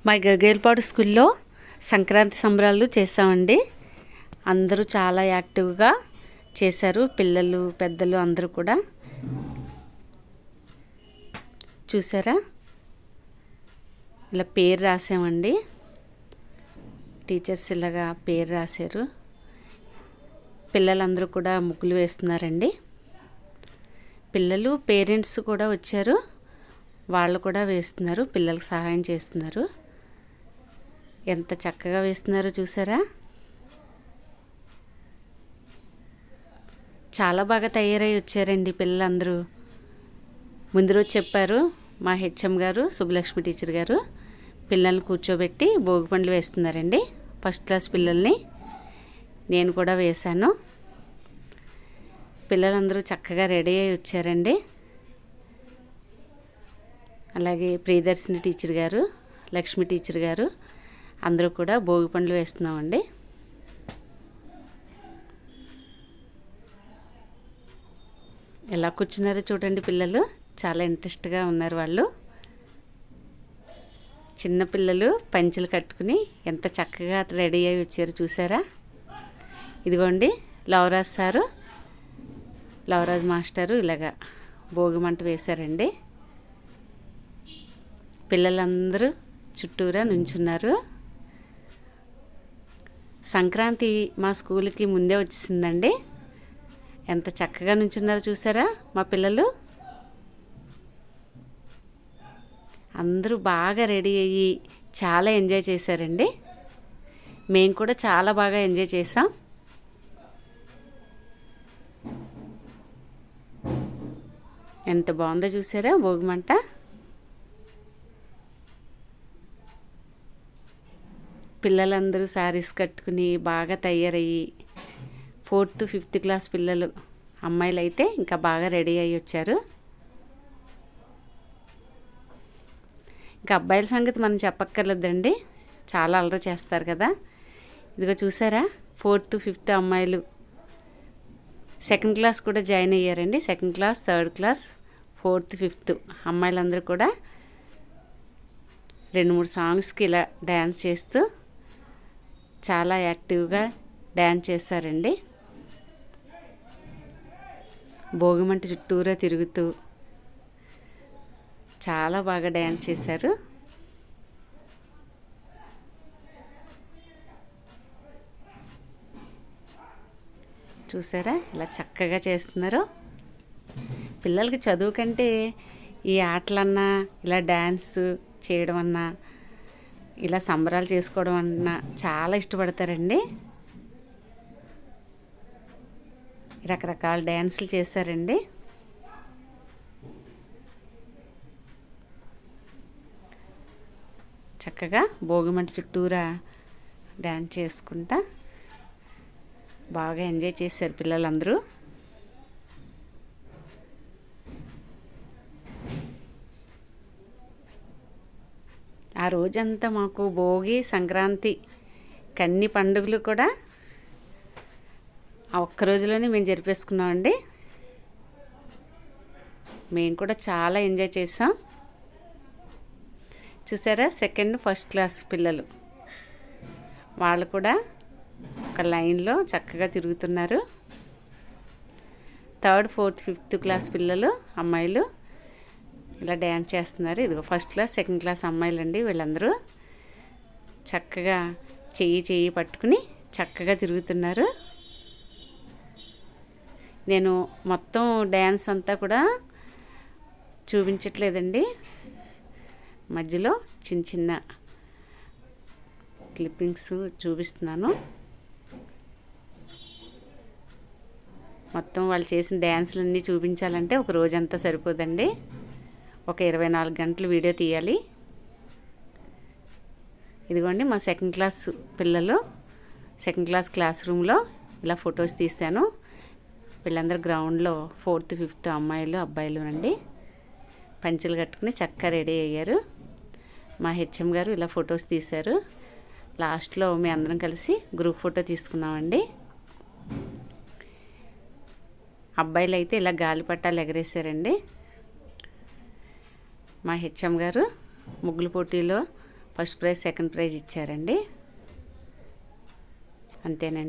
మా గగేల్పాడు స్కూల్లో సంక్రాంతి సంబరాలు చేసామండి. అందరూ చాలా యాక్టివ్గా చేశారు. పిల్లలు పెద్దలు అందరూ కూడా చూసారా, ఇలా పేరు రాసామండి. టీచర్స్ ఇలాగా పేరు రాశారు. పిల్లలందరూ కూడా ముగ్గులు వేస్తున్నారండి. పిల్లలు పేరెంట్స్ కూడా వచ్చారు, వాళ్ళు కూడా వేస్తున్నారు, పిల్లలకు సహాయం చేస్తున్నారు. ఎంత చక్కగా వేస్తున్నారో చూసారా. చాలా బాగా తయారై వచ్చారండి పిల్లలందరూ. ముందు రోజు చెప్పారు మా హెచ్ఎం గారు, సుబ్బలక్ష్మి టీచర్ గారు, పిల్లల్ని కూర్చోబెట్టి భోగి పండ్లు వేస్తున్నారండి. ఫస్ట్ క్లాస్ పిల్లల్ని నేను కూడా వేశాను. పిల్లలందరూ చక్కగా రెడీ అయి వచ్చారండి. అలాగే ప్రియదర్శిని టీచర్ గారు, లక్ష్మి టీచర్ గారు అందరూ కూడా భోగి పండ్లు వేస్తున్నామండి. ఎలా కూర్చున్నారో చూడండి పిల్లలు, చాలా ఇంట్రెస్ట్గా ఉన్నారు వాళ్ళు. చిన్న పిల్లలు పంచెలు కట్టుకుని ఎంత చక్కగా రెడీ అయి వచ్చారు చూసారా. ఇదిగోండి లవరాజ్ సారు, లవరాజ్ మాస్టరు ఇలాగా భోగి మంట వేశారండి. పిల్లలందరూ చుట్టూరా నుంచున్నారు. సంక్రాంతి మా స్కూల్కి ముందే వచ్చేసిందండి. ఎంత చక్కగా నుంచున్నారో చూసారా మా పిల్లలు. అందరూ బాగా రెడీ అయ్యి చాలా ఎంజాయ్ చేశారండి. మేము కూడా చాలా బాగా ఎంజాయ్ చేసాం. ఎంత బాగుందో చూసారా భోగిమంట. పిల్లలందరూ శారీస్ కట్టుకుని బాగా తయారయ్యి 4th 5th క్లాస్ పిల్లలు, అమ్మాయిలు అయితే ఇంకా బాగా రెడీ అయ్యి వచ్చారు. ఇంకా అబ్బాయిల సంగతి మనం చెప్పక్కర్లేదండి, చాలా అల్లరి చేస్తారు కదా. ఇదిగో చూసారా 4th 5th అమ్మాయిలు 2nd క్లాస్ కూడా జాయిన్ అయ్యారండి. 2nd class 3rd class 4th 5th అమ్మాయిలందరూ కూడా 2-3 సాంగ్స్కి ఇలా డ్యాన్స్ చేస్తూ చాలా యాక్టివ్గా డ్యాన్స్ చేశారండి. భోగిమంట చుట్టూరా తిరుగుతూ చాలా బాగా డ్యాన్స్ చేశారు. చూసారా ఇలా చక్కగా చేస్తున్నారు. పిల్లలకి చదువు కంటే ఈ ఆటలన్నా, ఇలా డ్యాన్స్ చేయడం అన్నా, ఇలా సంబరాలు చేసుకోవడం అన్నా చాలా ఇష్టపడతారండి. రకరకాల డ్యాన్సులు చేశారండి. చక్కగా భోగిమంట చుట్టూరా డ్యాన్స్ చేసుకుంటా బాగా ఎంజాయ్ చేశారు పిల్లలందరూ. ఆ రోజంతా మాకు భోగి, సంక్రాంతి, కన్ని పండుగలు కూడా ఆ ఒక్క రోజులోనే మేము జరిపేసుకున్నామండి. మేము కూడా చాలా ఎంజాయ్ చేసాం. చూసారా 2nd 1st క్లాస్ పిల్లలు, వాళ్ళు కూడా ఒక లైన్లో చక్కగా తిరుగుతున్నారు. 3rd 4th 5th క్లాస్ పిల్లలు, అమ్మాయిలు ఇలా డ్యాన్స్ చేస్తున్నారు. ఇదిగో 1st క్లాస్ 2nd క్లాస్ అమ్మాయిలు అండి. వీళ్ళందరూ చక్కగా చెయ్యి పట్టుకుని చక్కగా తిరుగుతున్నారు. నేను మొత్తం డ్యాన్స్ అంతా కూడా చూపించట్లేదండి, మధ్యలో చిన్న చిన్న క్లిప్పింగ్స్ చూపిస్తున్నాను. మొత్తం వాళ్ళు చేసిన డ్యాన్సులన్నీ చూపించాలంటే ఒక రోజంతా సరిపోదండి. ఒక 24 గంటలు వీడియో తీయాలి. ఇదిగోండి మా 2nd క్లాస్ పిల్లలు 2nd క్లాస్ క్లాస్ రూమ్లో ఇలా ఫొటోస్ తీశాను. వీళ్ళందరూ గ్రౌండ్లో 4th 5th అమ్మాయిలు అబ్బాయిలు అండి. పంచెలు కట్టుకుని చక్కగా రెడీ అయ్యారు. మా హెచ్ఎం గారు ఇలా ఫొటోస్ తీశారు. లాస్ట్లో మేము అందరం కలిసి గ్రూప్ ఫోటో తీసుకున్నామండి. అబ్బాయిలు అయితే ఇలా గాలిపటాలు ఎగరేశారండి. మా హెచ్ఎం గారు ముగ్గుల పోటీలో ఫస్ట్ ప్రైజ్ సెకండ్ ప్రైజ్ ఇచ్చారండి. అంతేనండి.